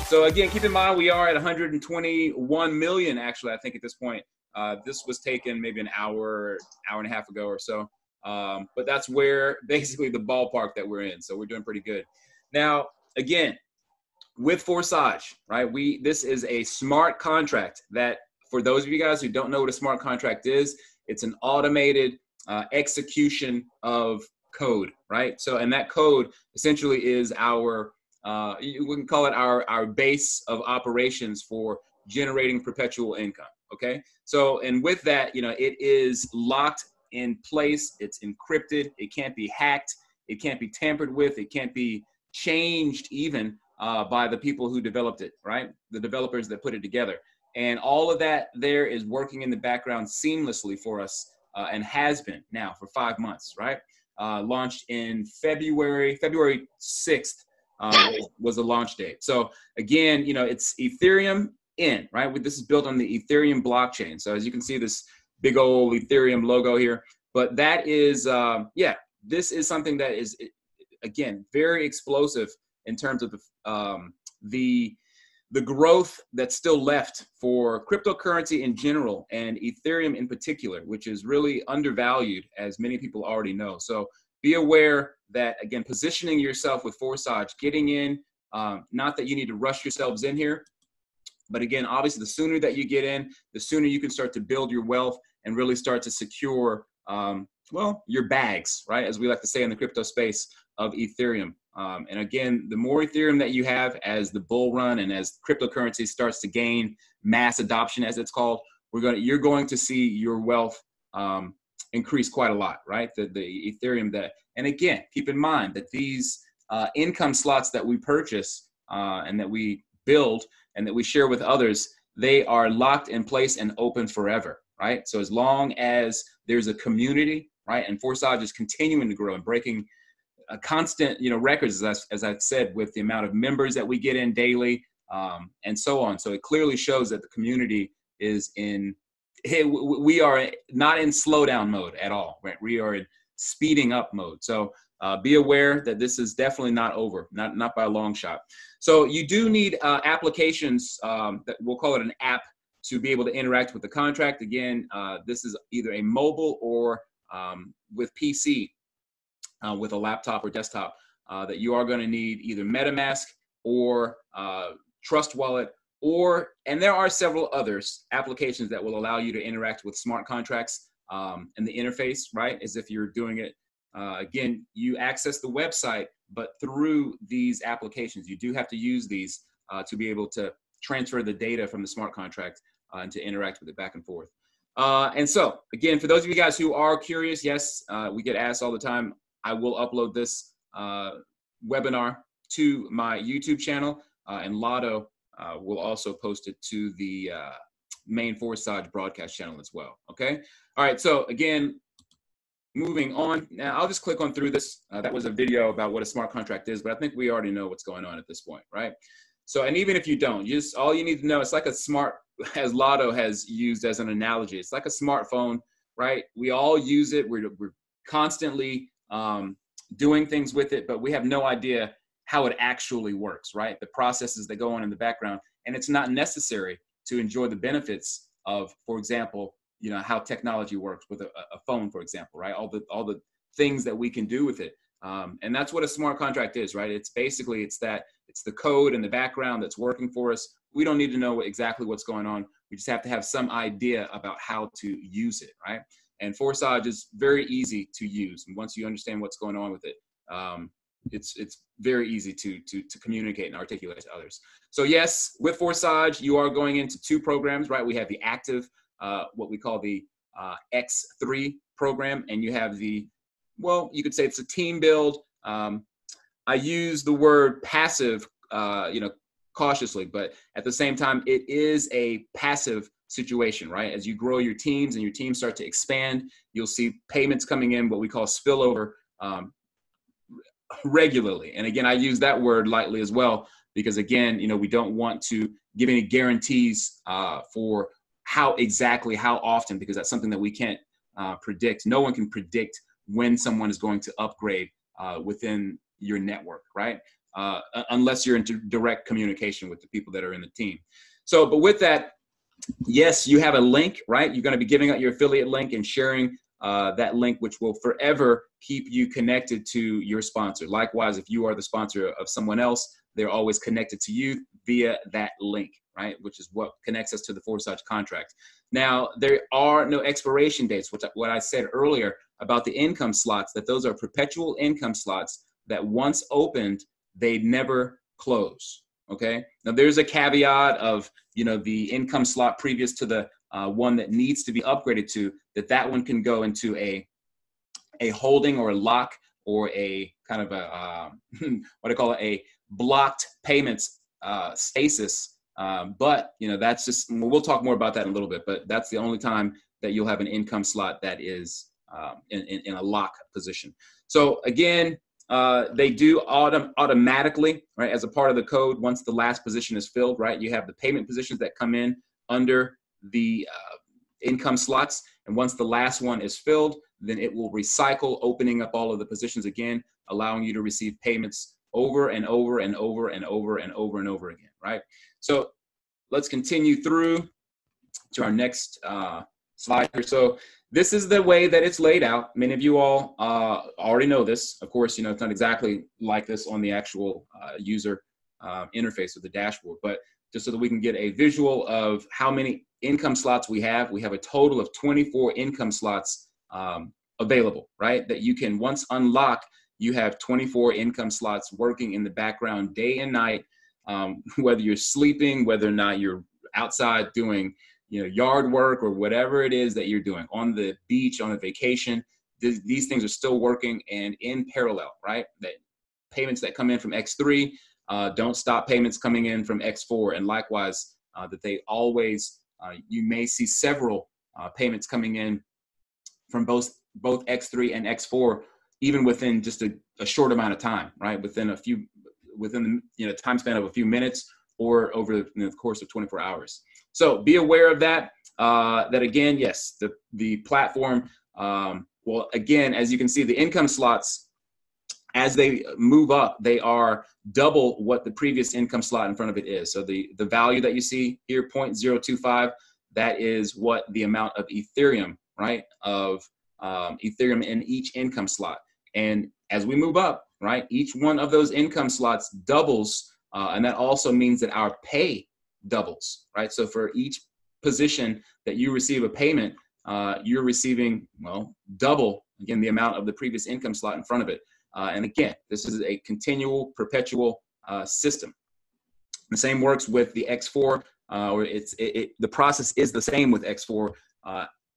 So again, keep in mind, we are at 121 million, actually, I think at this point. This was taken maybe an hour and a half ago or so. But that's where basically the ballpark that we're in. So we're doing pretty good. Now, again, with Forsage, right? This is a smart contract that, for those of you guys who don't know what a smart contract is, it's an automated execution of code, right? So, and that code essentially is our, we can call it our base of operations for generating perpetual income, okay? So, and with that, you know, it is locked in place, it's encrypted, it can't be hacked, it can't be tampered with, it can't be changed even by the people who developed it, right? The developers that put it together. And all of that there is working in the background seamlessly for us and has been now for 5 months, right? Launched in February 6th was the launch date. So again, you know, it's Ethereum right? This is built on the Ethereum blockchain. So as you can see, this big old Ethereum logo here, but that is, yeah, this is something that is, again, very explosive in terms of the growth that's still left for cryptocurrency in general and Ethereum in particular, which is really undervalued, as many people already know. So be aware that, again, positioning yourself with Forsage, getting in, not that you need to rush yourselves in here, but again, obviously, the sooner that you get in, the sooner you can start to build your wealth and really start to secure, well, your bags, right? As we like to say in the crypto space of Ethereum. And again, the more Ethereum that you have as the bull run and as cryptocurrency starts to gain mass adoption, as it's called, you're going to see your wealth increase quite a lot, right? The Ethereum that, and again, keep in mind that these income slots that we purchase and that we build and that we share with others, they are locked in place and open forever, right? So as long as there's a community, right, and Forsage is continuing to grow and breaking a constant, you know, records, as I've said, with the amount of members that we get in daily, and so on. So it clearly shows that the community is we are not in slowdown mode at all, right? We are in speeding up mode. So be aware that this is definitely not over, not by a long shot. So you do need applications, that we'll call it an app, to be able to interact with the contract. Again, this is either a mobile or with PC, with a laptop or desktop, that you are going to need either MetaMask or Trust Wallet, and there are several others, applications that will allow you to interact with smart contracts and the interface, right? As if you're doing it. Again, you access the website, but through these applications, you do have to use these to be able to transfer the data from the smart contract and to interact with it back and forth. And so, again, for those of you guys who are curious, yes, we get asked all the time. I will upload this webinar to my YouTube channel, and Lotto will also post it to the main Forsage broadcast channel as well. Okay. All right. So again, moving on. Now I'll just click on through this. That was a video about what a smart contract is, but I think we already know what's going on at this point, right? So, and even if you don't, all you need to know, it's like a smart, as Lotto has used as an analogy, it's like a smartphone, right? We all use it. We're constantly doing things with it, but we have no idea how it actually works, right? The processes that go on in the background, and it's not necessary to enjoy the benefits of, for example, you know, how technology works with a phone, for example, right? All the things that we can do with it. And that's what a smart contract is, right? It's basically, it's the code in the background that's working for us. We don't need to know exactly what's going on. We just have to have some idea about how to use it, right? And Forsage is very easy to use. And once you understand what's going on with it, it's very easy to communicate and articulate to others. So yes, with Forsage, you are going into 2 programs, right? We have the active, what we call the X3 program, and you have the, well, you could say it's a team build. I use the word passive, you know, cautiously, but at the same time, it is a passive situation, right? As you grow your teams and your teams start to expand, you'll see payments coming in, what we call spillover, regularly. And again, I use that word lightly as well, because again, you know, we don't want to give any guarantees for how often, because that's something that we can't predict. No one can predict when someone is going to upgrade within your network, right? unless you're in direct communication with the people that are in the team. So, but with that, yes, you have a link, right? You're going to be giving out your affiliate link and sharing that link, which will forever keep you connected to your sponsor. Likewise, if you are the sponsor of someone else, they're always connected to you via that link, right? Which is what connects us to the Forsage contract. Now, there are no expiration dates, which what I said earlier about the income slots, that those are perpetual income slots that once opened, they never close. Okay. Now there's a caveat of, the income slot previous to the one that needs to be upgraded to, that one can go into a holding or a lock or a kind of a, what I call it, a blocked payments stasis. But, that's just, we'll talk more about that in a little bit, but that's the only time that you'll have an income slot that is in a lock position. So again, they do automatically, right, as a part of the code, once the last position is filled, right, you have the payment positions that come in under the income slots. And once the last one is filled, then it will recycle, opening up all of the positions again, allowing you to receive payments over and over and over and over and over and over again, right? So let's continue through to our next slide here. So this is the way that it's laid out. Many of you all already know this. Of course, it's not exactly like this on the actual user interface of the dashboard, but just so that we can get a visual of how many income slots we have a total of 24 income slots available, right? That you can, once unlock, you have 24 income slots working in the background day and night, whether you're sleeping, whether or not you're outside doing yard work or whatever it is that you're doing, on the beach, on a vacation. These things are still working and in parallel, right? That payments that come in from X3 don't stop payments coming in from X4, and likewise that they always, you may see several payments coming in from both X3 and X4, even within just a short amount of time, right? Within the time span of a few minutes or over the course of 24 hours. So be aware of that. That again, yes, the platform. Well, again, as you can see, the income slots, as they move up, they are double what the previous income slot in front of it is. So the value that you see here, 0.025, that is what the amount of Ethereum, right, of Ethereum in each income slot. And as we move up, right, each one of those income slots doubles, and that also means that our pay doubles, right? So for each position that you receive a payment, you're receiving, well, double, again, the amount of the previous income slot in front of it. And again, this is a continual, perpetual system. The same works with the X4, or the process is the same with X4.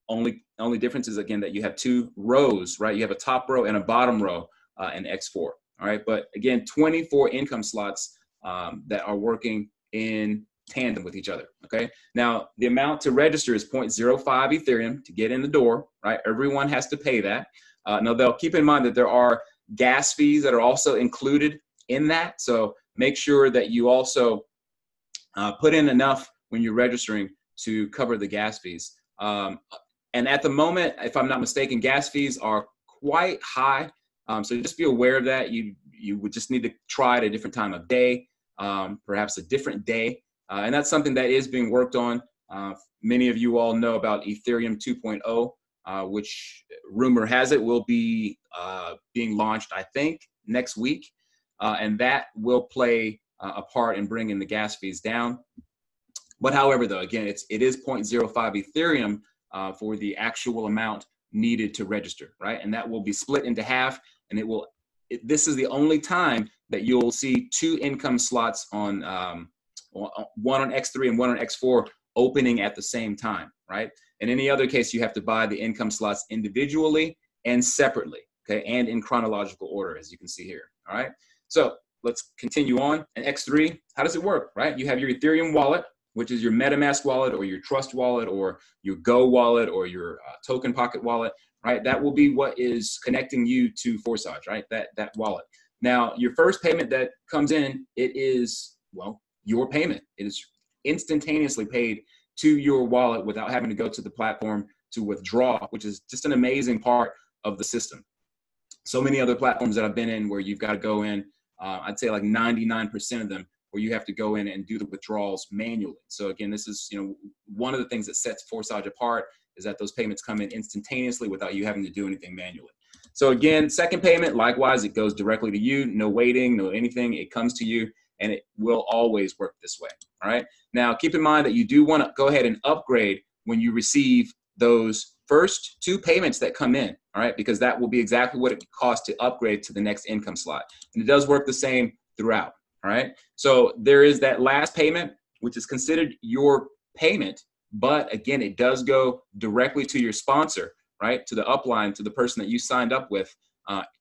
Only difference is, again, that you have two rows, right? You have a top row and a bottom row in X4, all right? But again, 24 income slots that are working in tandem with each other, okay? Now, the amount to register is 0.05 Ethereum to get in the door, right? Everyone has to pay that. Now, they'll keep in mind that there are gas fees that are also included in that. So make sure that you also put in enough when you're registering to cover the gas fees. And at the moment, if I'm not mistaken, gas fees are quite high. So just be aware of that. You would just need to try at a different time of day, perhaps a different day. And that's something that is being worked on. Many of you all know about Ethereum 2.0, which rumor has it will be being launched, I think, next week. And that will play a part in bringing the gas fees down. But however, though, again, it is 0.05 Ethereum for the actual amount needed to register, right? And that will be split into half, and this is the only time that you'll see two income slots on one on X3 and one on X4 opening at the same time, right? In any other case, you have to buy the income slots individually and separately, okay? And in chronological order, as you can see here, all right? So let's continue on. And X3, how does it work, right? You have your Ethereum wallet, which is your MetaMask wallet or your Trust wallet or your Go wallet or your Token Pocket wallet, right? That will be what is connecting you to Forsage, right? That wallet. Now, your first payment that comes in, it is, well, your payment. It is instantaneously paid to your wallet without having to go to the platform to withdraw, which is just an amazing part of the system. So many other platforms that I've been in where you've got to go in I'd say like 99% of them, where you have to go in and do the withdrawals manually. So again, this is, one of the things that sets Forsage apart is that those payments come in instantaneously without you having to do anything manually. So again, second payment, likewise, it goes directly to you, no waiting, no anything. It comes to you, and it will always work this way. All right. Now, keep in mind that you do want to go ahead and upgrade when you receive those first two payments that come in. All right, because that will be exactly what it costs to upgrade to the next income slot. And it does work the same throughout. All right. So there is that last payment, which is considered your payment. But again, it does go directly to your sponsor, right? To the upline, to the person that you signed up with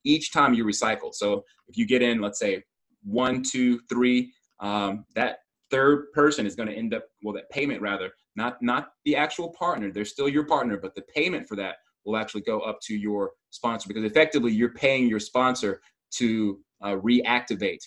each time you recycle. So if you get in, let's say 1, 2, 3, that third person is going to end up, well, that payment rather, not the actual partner. They're still your partner, but the payment for that will actually go up to your sponsor, because effectively you're paying your sponsor to reactivate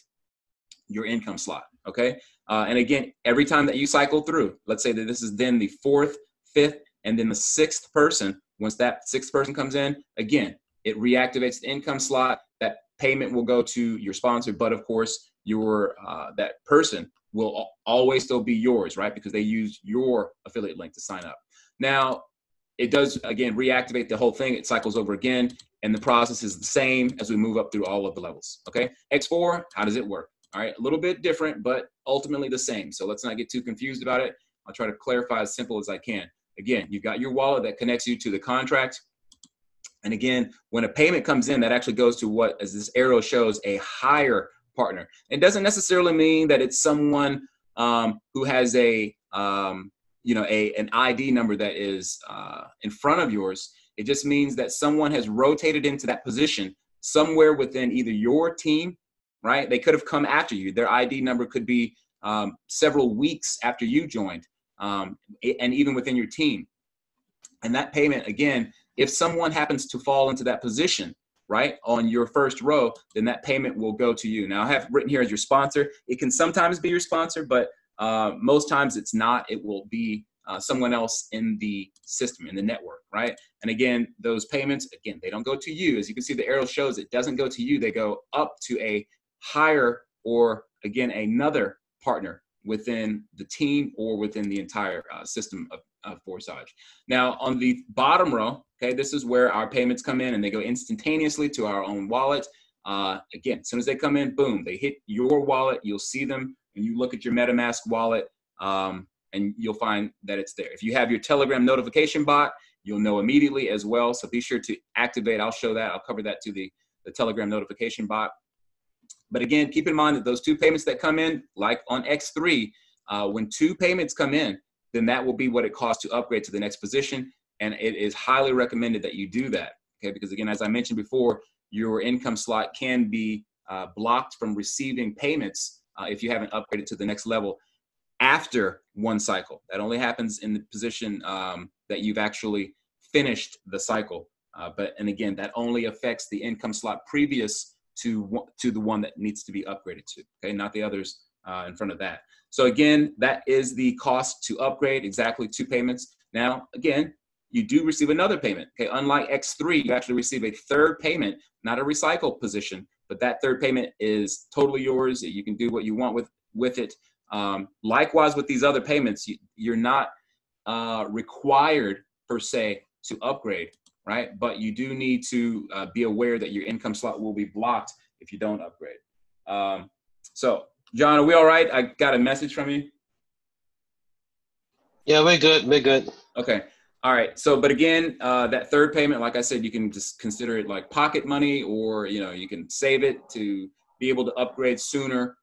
your income slot. Okay. And again, every time that you cycle through, let's say that this is then the 4th, 5th, and then the 6th person. Once that 6th person comes in, again, it reactivates the income slot. That payment will go to your sponsor, but of course, your that person will always still be yours, right? Because they use your affiliate link to sign up. Now, it does, again, reactivate the whole thing. It cycles over again, and the process is the same as we move up through all of the levels. Okay. X4, how does it work? All right, a little bit different, but ultimately the same. So let's not get too confused about it. I'll try to clarify as simple as I can. Again, you've got your wallet that connects you to the contract. And again, when a payment comes in, that actually goes to what, as this arrow shows, a higher partner. It doesn't necessarily mean that it's someone who has an ID number that is in front of yours. It just means that someone has rotated into that position somewhere within either your team, right? They could have come after you. Their ID number could be several weeks after you joined, and even within your team. And that payment, again, if someone happens to fall into that position, right, on your first row, then that payment will go to you. Now, I have written here as your sponsor. It can sometimes be your sponsor, but most times it's not. It will be someone else in the system, in the network, right? And again, those payments, again, they don't go to you. As you can see, the arrow shows it doesn't go to you. They go up to a higher, or again, another partner within the team or within the entire system of Forsage. Now, on the bottom row, okay, this is where our payments come in, and they go instantaneously to our own wallet. Again, as soon as they come in, boom, they hit your wallet. You'll see them when you look at your MetaMask wallet, and you'll find that it's there. If you have your Telegram notification bot, you'll know immediately as well. So be sure to activate. I'll show that. I'll cover that to the Telegram notification bot. But again, keep in mind that those two payments that come in, like on X3, when two payments come in, then that will be what it costs to upgrade to the next position. And it is highly recommended that you do that, okay? Because again, as I mentioned before, your income slot can be blocked from receiving payments if you haven't upgraded to the next level after one cycle. That only happens in the position that you've actually finished the cycle. And again, that only affects the income slot previous to the one that needs to be upgraded to, okay? Not the others in front of that. So again, that is the cost to upgrade, exactly 2 payments. Now, again, you do receive another payment, okay? Unlike X3, you actually receive a third payment, not a recycle position, but that third payment is totally yours. You can do what you want with it. Likewise, with these other payments, you're not required per se to upgrade, right? But you do need to be aware that your income slot will be blocked if you don't upgrade. So, John, are we all right? I got a message from you. Yeah, we're good. We're good. Okay. All right. So, but again, that third payment, like I said, you can just consider it like pocket money, or, you can save it to be able to upgrade sooner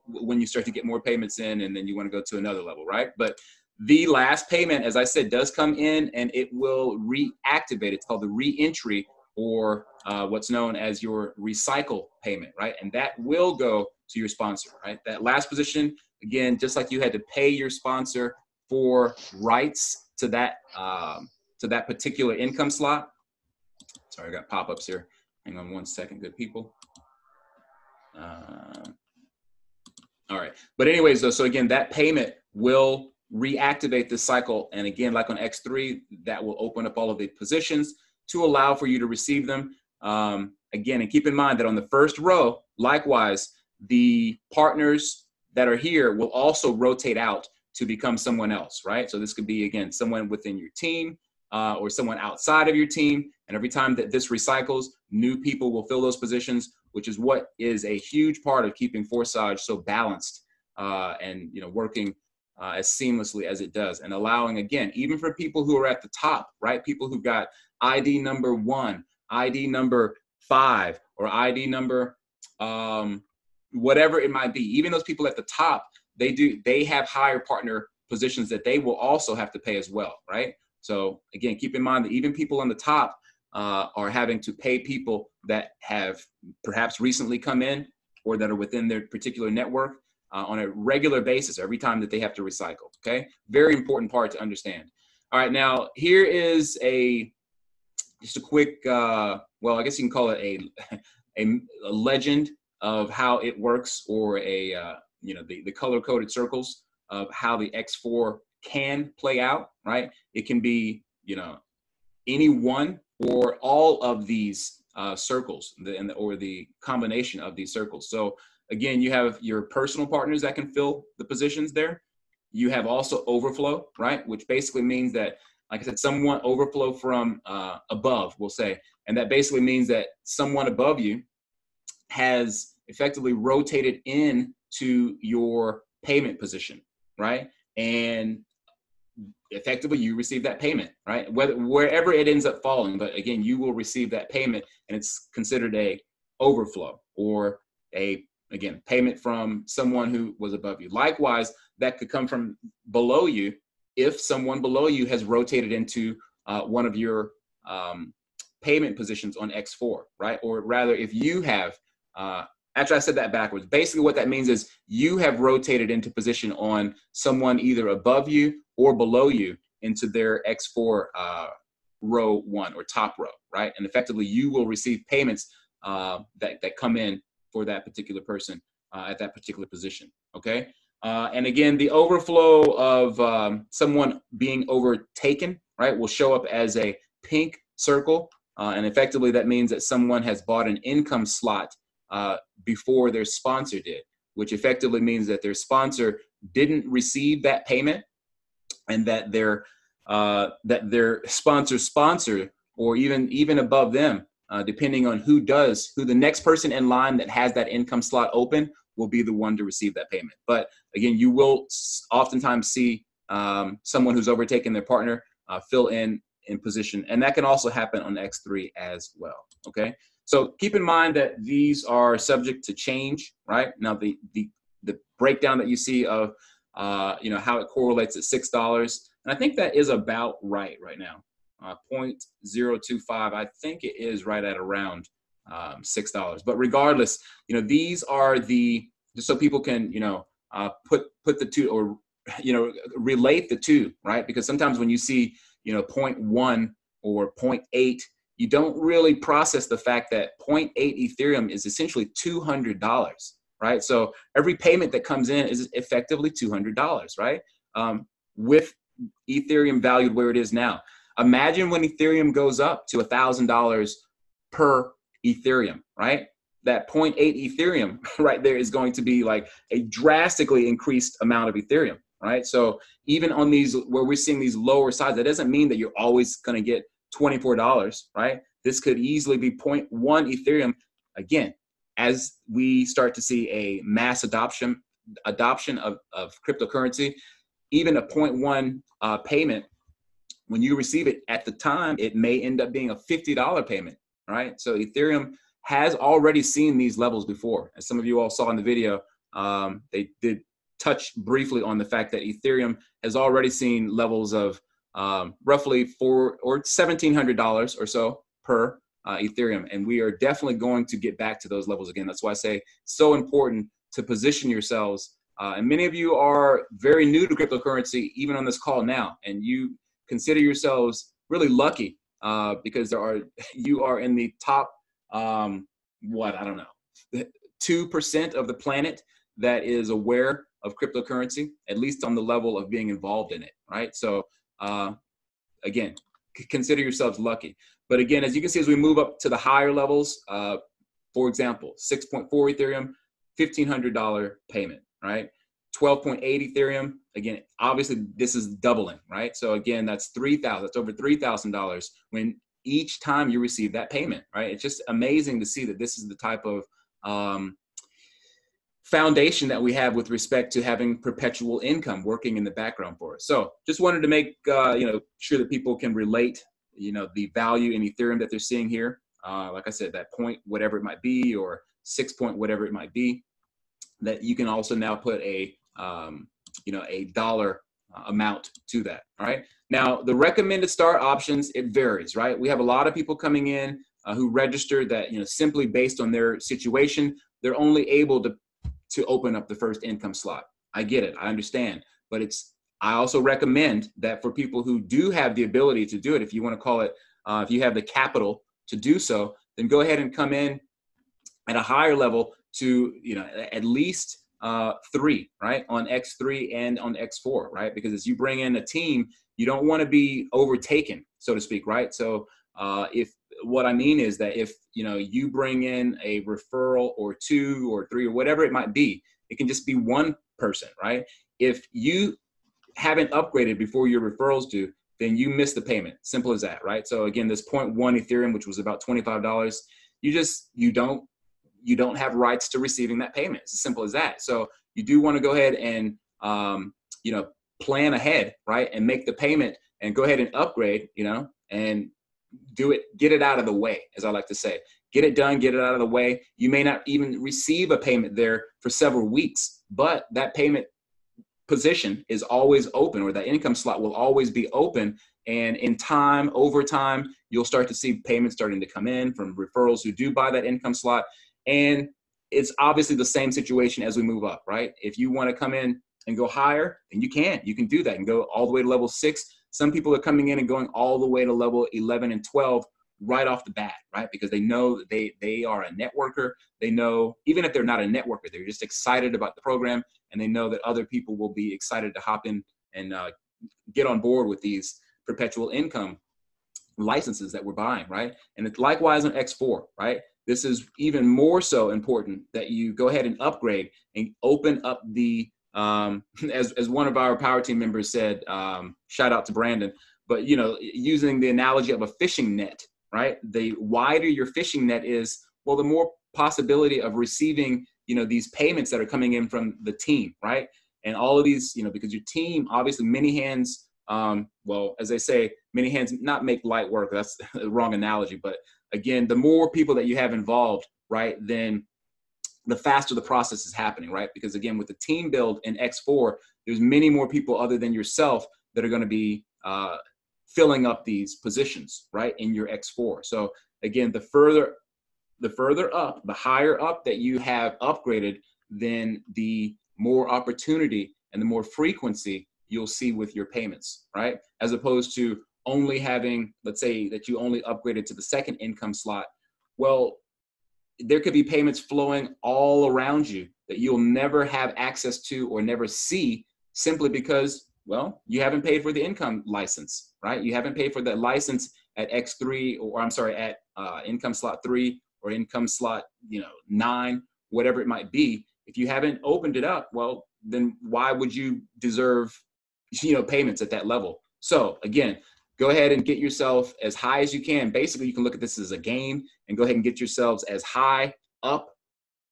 when you start to get more payments in, and then you want to go to another level, right? But the last payment, as I said, does come in, and it will reactivate. It's called the re-entry, or what's known as your recycle payment, right? And that will go to your sponsor, right? That last position, again, just like you had to pay your sponsor for rights to that particular income slot. Sorry, I got pop-ups here. Hang on one second, good people. All right. But anyways, though, so again, that payment will reactivate this cycle. And again, like on X3, that will open up all of the positions to allow for you to receive them. Again, and keep in mind that on the first row, likewise, the partners that are here will also rotate out to become someone else, right? So this could be, again, someone within your team or someone outside of your team. And every time that this recycles, new people will fill those positions, which is what is a huge part of keeping Forsage so balanced and, you know, working as seamlessly as it does, and allowing, again, even for people who are at the top, right? People who've got ID number 1, ID number 5, or ID number whatever it might be. Even those people at the top, they have higher partner positions that they will also have to pay as well, right? So again, keep in mind that even people on the top are having to pay people that have perhaps recently come in or that are within their particular network on a regular basis every time that they have to recycle, okay? Very important part to understand. All right, now here is just a quick, well, I guess you can call it a legend of how it works, or you know, the color-coded circles of how the X4 can play out, right? It can be, you know, any one or all of these circles, or the combination of these circles. So again, you have your personal partners that can fill the positions there. You have also overflow, right? Which basically means that, like I said, someone overflow from above, we'll say. And that basically means that someone above you has effectively rotated in to your payment position, right? And effectively you receive that payment, right? Wherever it ends up falling, but again, you will receive that payment, and it's considered a overflow, or again, payment from someone who was above you. Likewise, that could come from below you if someone below you has rotated into one of your payment positions on X4, right? Or rather, if you have, actually I said that backwards. Basically what that means is you have rotated into position on someone either above you or below you into their X4 row 1 or top row, right? And effectively you will receive payments that come in for that particular person at that particular position, okay? And again, the overflow of someone being overtaken, right, will show up as a pink circle. And effectively that means that someone has bought an income slot before their sponsor did, which effectively means that their sponsor didn't receive that payment, and that their sponsor, or even above them, depending on who the next person in line that has that income slot open will be the one to receive that payment. But again, you will oftentimes see someone who's overtaken their partner fill in position, and that can also happen on X3 as well, okay? So keep in mind that these are subject to change, right? Now the breakdown that you see of you know, how it correlates at $6, and I think that is about right now. 0.025, I think it is right at around $6. But regardless, you know, these are just so people can, you know, put the two, or, you know, relate the two, right? Because sometimes when you see, you know, 0.1 or 0.8, you don't really process the fact that 0.8 Ethereum is essentially $200, right? So every payment that comes in is effectively $200, right? With Ethereum valued where it is now. Imagine when Ethereum goes up to $1,000 per Ethereum, right? That 0.8 Ethereum right there is going to be like a drastically increased amount of Ethereum, right? So even on these, where we're seeing these lower sides, that doesn't mean that you're always going to get $24, right? This could easily be 0.1 Ethereum. Again, as we start to see a mass adoption of cryptocurrency, even a 0.1 payment, when you receive it at the time, it may end up being a $50 payment, right? So Ethereum has already seen these levels before. As some of you all saw in the video, they did touch briefly on the fact that Ethereum has already seen levels of roughly $1,700 or so per Ethereum. And we are definitely going to get back to those levels again. That's why I say it's so important to position yourselves. And many of you are very new to cryptocurrency, even on this call now, and you consider yourselves really lucky because you are in the top, I don't know, 2% of the planet that is aware of cryptocurrency, at least on the level of being involved in it, right? So again, consider yourselves lucky. But again, as you can see, as we move up to the higher levels, for example, 6.4 Ethereum, $1,500 payment, right? 12.8 Ethereum, again, obviously this is doubling, right? So again, that's that's over $3,000 when each time you receive that payment, right? It's just amazing to see that this is the type of foundation that we have with respect to having perpetual income working in the background for us. So just wanted to make sure that people can relate, the value in Ethereum that they're seeing here. Like I said, that point, whatever it might be, or 6 point, whatever it might be, that you can also now put a dollar amount to that. All right. Now, the recommended start options, it varies, right? We have a lot of people coming in who register that, simply based on their situation, they're only able to open up the first income slot. I get it. I understand. But I also recommend that for people who do have the ability to do it, if you want to call it, if you have the capital to do so, then go ahead and come in at a higher level to, at least 3, right? On X3 and on X4, right? Because as you bring in a team, you don't want to be overtaken, so to speak, right? So if what I mean is that if, you bring in a referral or 2 or 3 or whatever it might be, it can just be one person, right? If you haven't upgraded before your referrals do, then you miss the payment. Simple as that, right? So again, this 0.1 Ethereum, which was about $25, you don't have rights to receiving that payment. It's as simple as that. So you do want to go ahead and, plan ahead, right? And make the payment and go ahead and upgrade, and do it, get it out of the way, as I like to say. Get it done, get it out of the way. You may not even receive a payment there for several weeks, but that payment position is always open, or that income slot will always be open. And in time, over time, you'll start to see payments starting to come in from referrals who do buy that income slot. And it's obviously the same situation as we move up, right? If you want to come in and go higher, then you can do that and go all the way to level 6. Some people are coming in and going all the way to level 11 and 12 right off the bat, right? Because they know that they are a networker. They know, even if they're not a networker, they're just excited about the program, and they know that other people will be excited to hop in and get on board with these perpetual income licenses that we're buying, right? And it's likewise on X4, right? This is even more so important that you go ahead and upgrade and open up the, as one of our power team members said, shout out to Brandon, but using the analogy of a fishing net, right? The wider your fishing net is, well, the more possibility of receiving, these payments that are coming in from the team, right? And all of these, because your team, obviously many hands, well, as they say, many hands not make light work. That's the wrong analogy. But again, the more people that you have involved, right, then the faster the process is happening, right? Because again, with the team build in X4, there's many more people other than yourself that are going to be filling up these positions, right, in your X4. So again, the further up, the higher up that you have upgraded, then the more opportunity and the more frequency you'll see with your payments, right? As opposed to only having, let's say that you only upgraded to the second income slot. Well, there could be payments flowing all around you that you'll never have access to or never see, simply because, well, you haven't paid for the income license, right? You haven't paid for that license at X3, or I'm sorry, at income slot 3 or income slot, 9, whatever it might be. If you haven't opened it up, well, then why would you deserve, payments at that level? So again, go ahead and get yourself as high as you can. Basically, you can look at this as a game and go ahead and get yourselves as high up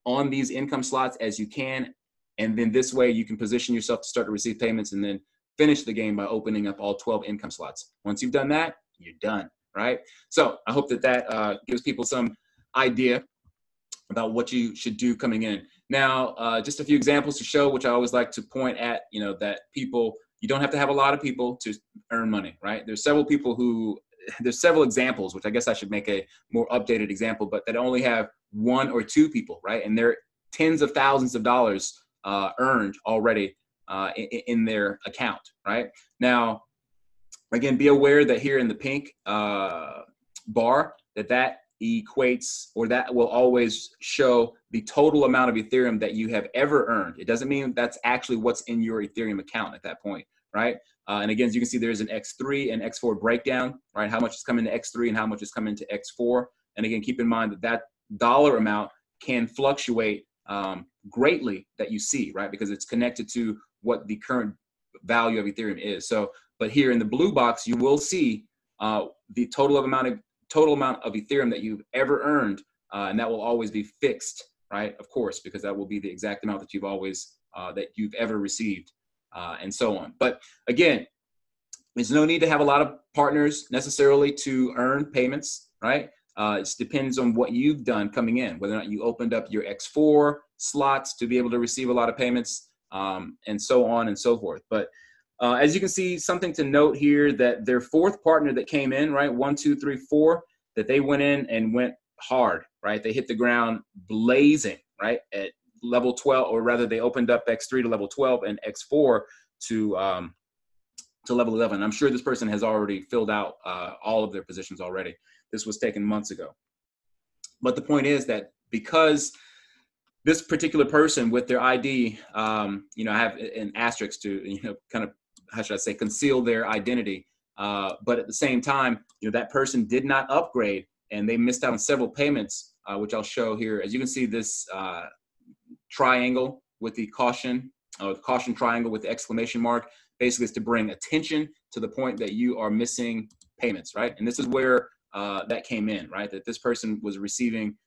on these income slots as you can. And then this way you can position yourself to start to receive payments and then finish the game by opening up all 12 income slots. Once you've done that, you're done, right? So I hope that gives people some idea about what you should do coming in. Now, just a few examples to show, which I always like to point at, that people, you don't have to have a lot of people to earn money, right? There's several examples, which I guess I should make a more updated example, but that only have 1 or 2 people, right? And they're tens of thousands of dollars earned already in their account, right? Now, again, be aware that here in the pink bar, that equates, or that will always show the total amount of Ethereum that you have ever earned. It doesn't mean that's actually what's in your Ethereum account at that point, right? And again, as you can see, there's an X3 and X4 breakdown, right? How much is coming to X3 and how much is coming to X4. And again, keep in mind that dollar amount can fluctuate greatly that you see, right? Because it's connected to what the current value of Ethereum is. So, but here in the blue box, you will see the total amount of Ethereum that you've ever earned, and that will always be fixed, right? Of course, because that will be the exact amount that you've ever received, and so on. But again, there's no need to have a lot of partners necessarily to earn payments, right? It depends on what you've done coming in, whether or not you opened up your X4 slots to be able to receive a lot of payments, and so on and so forth. But as you can see, something to note here, that their fourth partner that came in, right, 1, 2, 3, 4, that they went in and went hard, right? They hit the ground blazing, right, at level 12, or rather they opened up X3 to level 12 and X4 to level 11. I'm sure this person has already filled out all of their positions already. This was taken months ago. But the point is that because this particular person with their ID, have an asterisk to, kind of, how should I say, conceal their identity. But at the same time, that person did not upgrade, and they missed out on several payments, which I'll show here. As you can see, this triangle with the caution, or the caution triangle with the exclamation mark, basically is to bring attention to the point that you are missing payments, right? And this is where that came in, right? That this person was receiving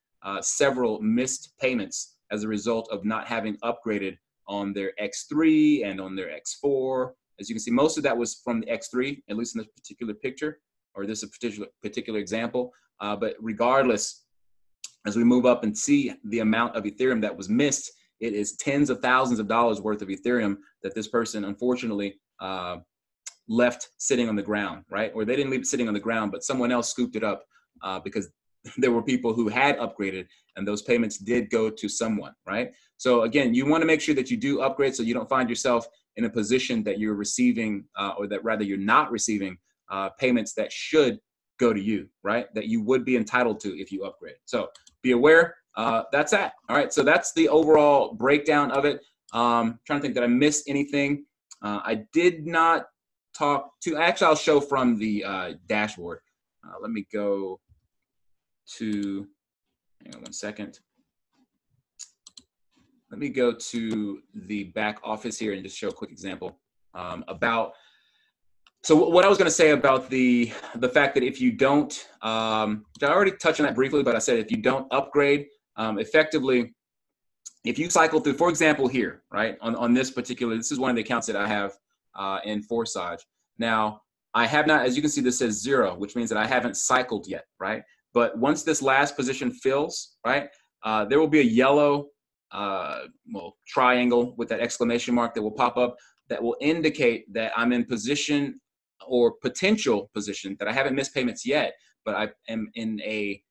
several missed payments as a result of not having upgraded on their X3 and on their X4. As you can see, most of that was from the X3, at least in this particular picture, or this particular example. But regardless, as we move up and see the amount of Ethereum that was missed, it is tens of thousands of dollars worth of Ethereum that this person unfortunately left sitting on the ground, right? Or they didn't leave it sitting on the ground, but someone else scooped it up because there were people who had upgraded, and those payments did go to someone, right? So again, you want to make sure that you do upgrade so you don't find yourself in a position that you're receiving, or that rather you're not receiving payments that should go to you, right? That you would be entitled to if you upgrade. So be aware. That's that. All right. So that's the overall breakdown of it. Trying to think that I missed anything. I did not talk to, actually, I'll show from the dashboard. Let me go to, hang on one second. Let me go to the back office here and just show a quick example about, so what I was going to say about the fact that if you don't, I already touched on that briefly, but I said if you don't upgrade, effectively, if you cycle through, for example, here, right, on this particular, this is one of the accounts that I have in Forsage. Now, I have not, as you can see, this says 0, which means that I haven't cycled yet, right? But once this last position fills, right, there will be a yellow triangle with that exclamation mark that will pop up that will indicate that I'm in position or potential position, that I haven't missed payments yet, but I am in a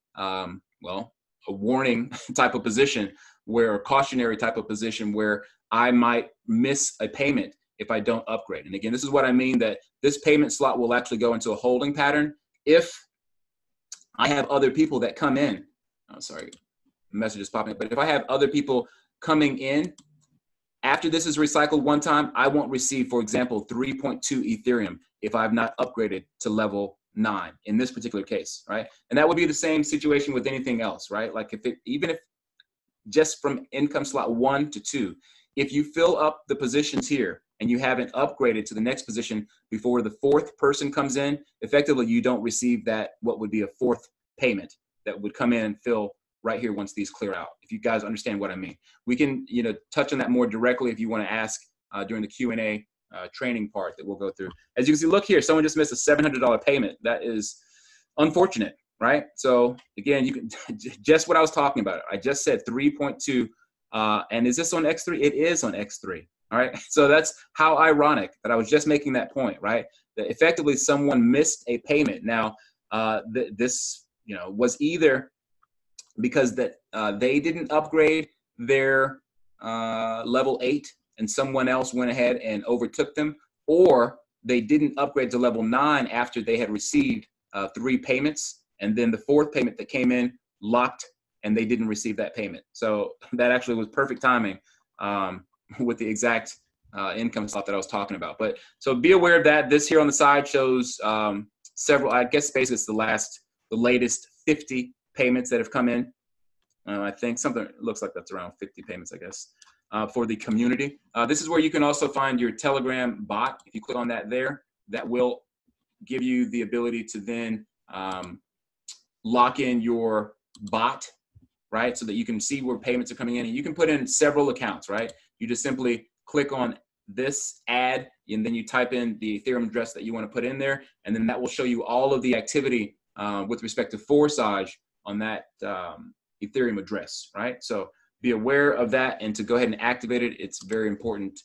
warning type of position, where a cautionary type of position where I might miss a payment if I don't upgrade. And again, this is what I mean, that this payment slot will actually go into a holding pattern if I have other people that come in. Oh, sorry, message is popping up. But if I have other people coming in after this is recycled one time, I won't receive, for example, 3.2 Ethereum if I've not upgraded to level 9 in this particular case, right? And that would be the same situation with anything else, right? Like even if just from income slot 1 to 2, if you fill up the positions here and you haven't upgraded to the next position before the fourth person comes in, effectively you don't receive that, what would be a fourth payment that would come in and fill right here once these clear out. If you guys understand what I mean, we can touch on that more directly if you want to ask during the Q&A training part that we'll go through. As you can see, look here, someone just missed a $700 payment. That is unfortunate, right? So again, you can just what I was talking about. I just said 3.2, and is this on X3? It is on X3. All right. So that's how ironic that I was just making that point, right? That effectively someone missed a payment. Now, this was either because that they didn't upgrade their level 8 and someone else went ahead and overtook them, or they didn't upgrade to level 9 after they had received 3 payments, and then the fourth payment that came in locked and they didn't receive that payment. So that actually was perfect timing with the exact income slot that I was talking about. But so be aware of that. This here on the side shows several, I guess basically it's the latest 50 payments that have come in. I think something looks like that's around 50 payments, I guess, for the community. This is where you can also find your Telegram bot. If you click on that there, that will give you the ability to then lock in your bot, right? So that you can see where payments are coming in, and you can put in several accounts, right? You just simply click on this add, and then you type in the Ethereum address that you want to put in there, and then that will show you all of the activity with respect to Forsage on that Ethereum address, right? So be aware of that, and to go ahead and activate it, it's a very important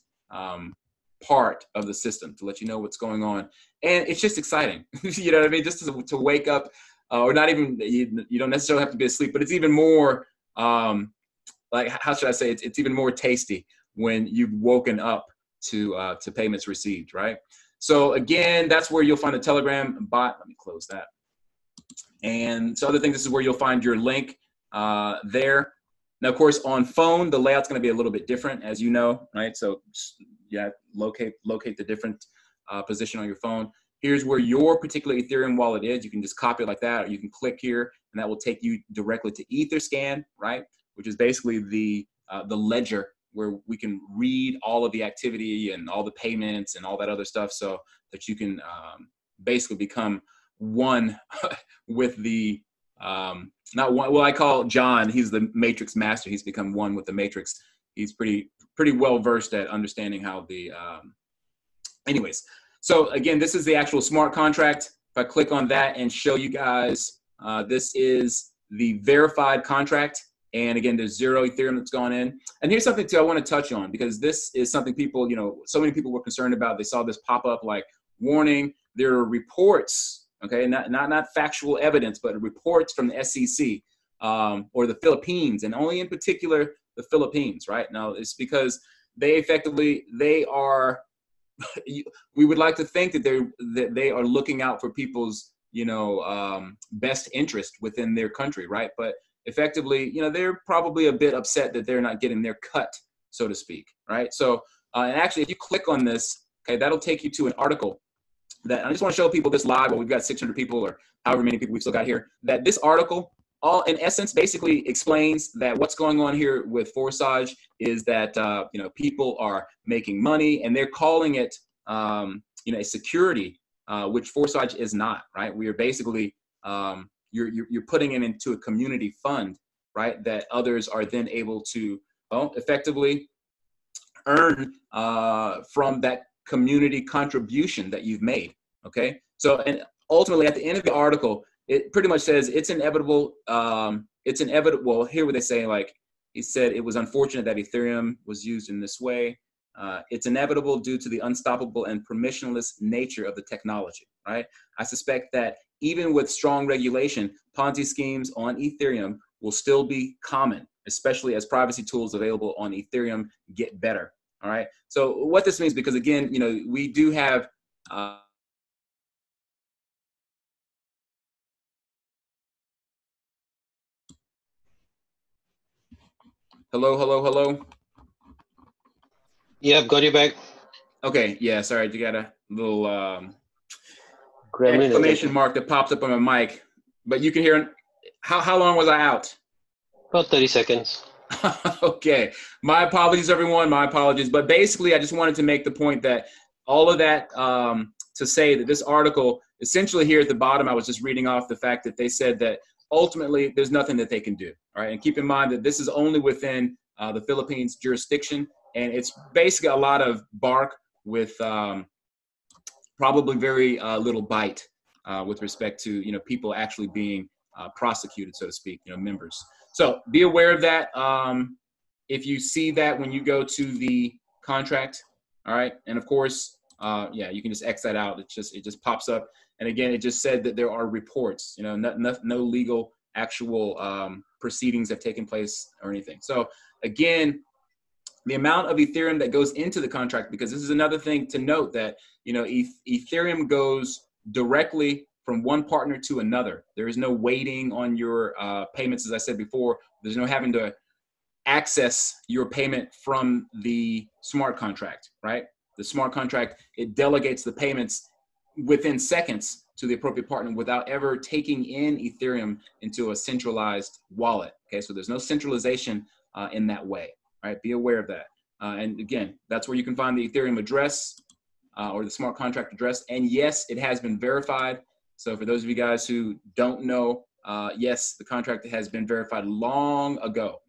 part of the system to let you know what's going on. And it's just exciting, you know what I mean? Just to wake up, or not even, you don't necessarily have to be asleep, but it's even more, like, how should I say, it's even more tasty when you've woken up to payments received, right? So again, that's where you'll find the Telegram bot. Let me close that. And so other things, this is where you'll find your link there. Now, of course, on phone, the layout's going to be a little bit different, as you know, right? So yeah, locate the different position on your phone. Here's where your particular Ethereum wallet is. You can just copy it like that, or you can click here, and that will take you directly to Etherscan, right? Which is basically the ledger where we can read all of the activity and all the payments and all that other stuff, so that you can basically become one with the not one. Well, I call John. He's the matrix master. He's become one with the matrix. He's pretty well versed at understanding how the. Anyways, so again, this is the actual smart contract. If I click on that and show you guys, this is the verified contract. And again, there's 0 Ethereum that's gone in. And here's something too I want to touch on, because this is something people, you know, so many people were concerned about. They saw this pop up like, warning, there are reports, okay, not factual evidence, but reports from the SEC or the Philippines, and only in particular the Philippines, right? Now, it's because they are, we would like to think that they are looking out for people's, you know, best interest within their country, right? But effectively, you know, they're probably a bit upset that they're not getting their cut, so to speak, right? So, and actually, if you click on this, okay, that'll take you to an article that I just want to show people this live. Well, we've got 600 people or however many people we've still got here. That this article, all in essence, basically explains that what's going on here with Forsage is that you know, people are making money, and they're calling it you know, a security, which Forsage is not, right? We are basically you're putting it into a community fund, right? That others are then able to, well, effectively earn from that community contribution that you've made, okay? So, and ultimately at the end of the article, it pretty much says it's inevitable, well, here what they say, like, he said it was unfortunate that Ethereum was used in this way. It's inevitable due to the unstoppable and permissionless nature of the technology, right? I suspect that even with strong regulation, Ponzi schemes on Ethereum will still be common, especially as privacy tools available on Ethereum get better, all right? So what this means, because again, you know, we do have, hello? Yep, got you back. Okay, yeah, sorry, you got a little Gremlin exclamation mark that pops up on my mic, but you can hear. How long was I out? About 30 seconds. Okay, my apologies, everyone. My apologies, but basically, I just wanted to make the point that all of that to say that this article, essentially here at the bottom, I was just reading off the fact that they said that ultimately there's nothing that they can do. All right, and keep in mind that this is only within the Philippines jurisdiction, and it's basically a lot of bark with probably very little bite with respect to, you know, people actually being prosecuted, so to speak, you know, members. So be aware of that. If you see that when you go to the contract, all right, and of course, yeah, you can just X that out. It just pops up, and again, it just said that there are reports. You know, no legal actual proceedings have taken place or anything. So again, the amount of Ethereum that goes into the contract, because this is another thing to note, that, you know, Ethereum goes directly from one partner to another. There is no waiting on your payments. As I said before, there's no having to access your payment from the smart contract, right? The smart contract, it delegates the payments within seconds to the appropriate partner without ever taking in Ethereum into a centralized wallet. Okay, so there's no centralization in that way. All right, be aware of that. And again, that's where you can find the Ethereum address or the smart contract address. And yes, it has been verified. So for those of you guys who don't know, yes, the contract has been verified long ago,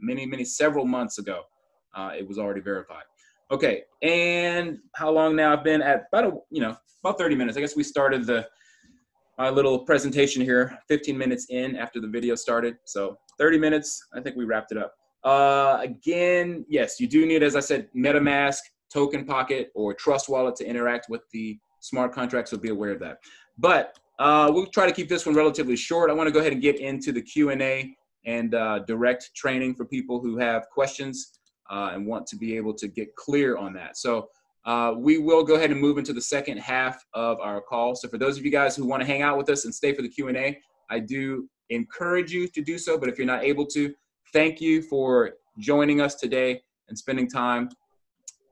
several months ago. It was already verified. Okay, and how long now? I've been at about 30 minutes. I guess we started my little presentation here 15 minutes in after the video started. So 30 minutes, I think we wrapped it up. Again, yes, you do need, as I said, MetaMask, Token Pocket, or Trust Wallet to interact with the smart contract, so be aware of that. But we'll try to keep this one relatively short. I want to go ahead and get into the Q&A and direct training for people who have questions and want to be able to get clear on that. So we will go ahead and move into the second half of our call. So for those of you guys who want to hang out with us and stay for the Q&A, I do encourage you to do so. But if you're not able to, thank you for joining us today and spending time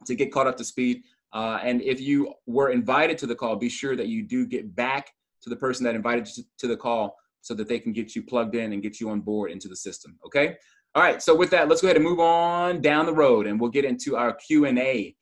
to get caught up to speed. And if you were invited to the call, be sure that you do get back to the person that invited you to the call so that they can get you plugged in and get you on board into the system, okay? All right, so with that, let's go ahead and move on down the road and we'll get into our Q&A.